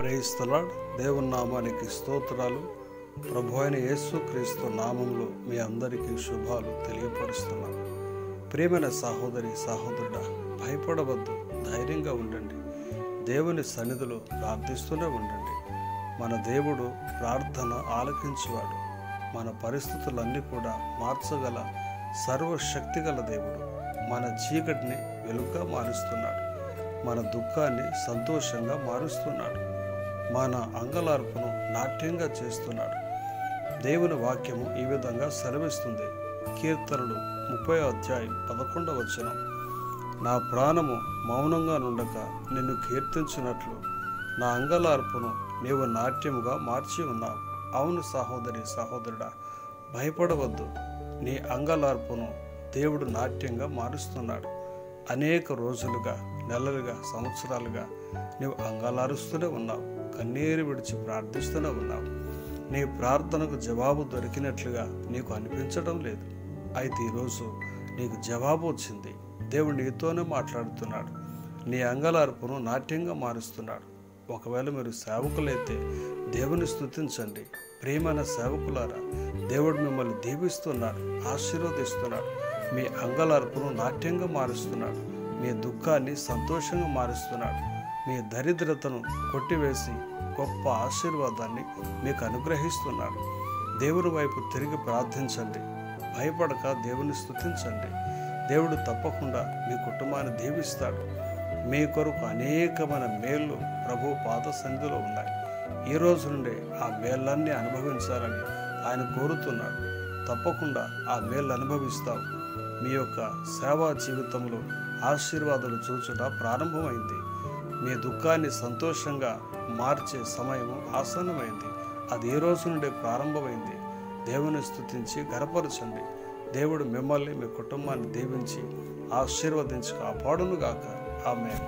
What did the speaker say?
Praise the lord. దేవుని నామానికి స్తోత్రాలు. ప్రభు అయిన యేసు క్రీస్తు నామములో మీ అందరికీ శుభాలు తెలియపరుస్తున్నాను. ప్రియమైన సహోదరి సహోదరుడా, భయపడవద్దు, ధైర్యంగా ఉండండి. దేవుని సన్నిధిలో ప్రార్థిస్తూనే ఉండండి. మన దేవుడు ప్రార్థన ఆలకించువాడు. మన పరిస్థితులన్నీ కూడా మార్చగల సర్వశక్తిగల దేవుడు. మన చీకటిని వెలుగుగా మారుస్తున్నాడు. మన దుఃఖాన్ని సంతోషంగా మారుస్తున్నాడు. మన అంగలార్పును నాట్యంగా చేస్తున్నాడు. దేవుని వాక్యము ఈ విధంగా సెలవిస్తుంది. కీర్తనలు 30:11 నా ప్రాణము మౌనంగా నుండక నిన్ను కీర్తించినట్లు నా అంగలార్పును నీవు నాట్యముగా మార్చి ఉన్నావు. అవును సహోదరి సహోదరుడా, భయపడవద్దు. నీ అంగలార్పును దేవుడు నాట్యంగా మారుస్తున్నాడు. అనేక రోజులుగా, నెలలుగా, సంవత్సరాలుగా నీవు అంగలారుస్తూనే ఉన్నావు. కన్నీరు విడిచి ప్రార్థిస్తూనే ఉన్నావు. నీ ప్రార్థనకు జవాబు దొరికినట్లుగా నీకు అనిపించడం లేదు. అయితే ఈరోజు నీకు జవాబు వచ్చింది. దేవుడు నీతోనే మాట్లాడుతున్నాడు. నీ అంగలార్పును నాట్యంగా మారుస్తున్నాడు. ఒకవేళ మీరు సేవకులైతే దేవుని స్తుతించండి. ప్రియమైన సేవకులారా, దేవుడు మిమ్మల్ని దీవిస్తున్నాడు, ఆశీర్వదిస్తున్నాడు. మీ అంగలార్పును నాట్యంగా మారుస్తున్నాడు. మీ దుఃఖాన్ని సంతోషంగా మారుస్తున్నాడు. మీ దరిద్రతను కొట్టివేసి గొప్ప ఆశీర్వాదాన్ని మీకు అనుగ్రహిస్తున్నాడు. దేవుని వైపు తిరిగి ప్రార్థించండి. భయపడక దేవుని స్తుతించండి. దేవుడు తప్పకుండా మీ కుటుంబాన్ని దీవిస్తాడు. మీ కొరకు అనేకమైన మేళ్ళు ప్రభు పాద సన్నిధిలో ఉన్నాయి. ఈ రోజు నుండి ఆ మేళ్ళన్నీ అనుభవించాలని ఆయన కోరుతున్నాడు. తప్పకుండా ఆ మేళ్ళు అనుభవిస్తావు. మీ యొక్క సేవా జీవితంలో ఆశీర్వాదాలు చూచుట ప్రారంభమైంది. మీ దుఃఖాన్ని సంతోషంగా మార్చే సమయం ఆసన్నమైంది. అది ఈ రోజు నుండి ప్రారంభమైంది. దేవుని స్తుతించి ఘనపరచండి. దేవుడు మిమ్మల్ని, మీ కుటుంబాన్ని దీవించి ఆశీర్వదించి కాపాడునుగాక. ఆమేన్.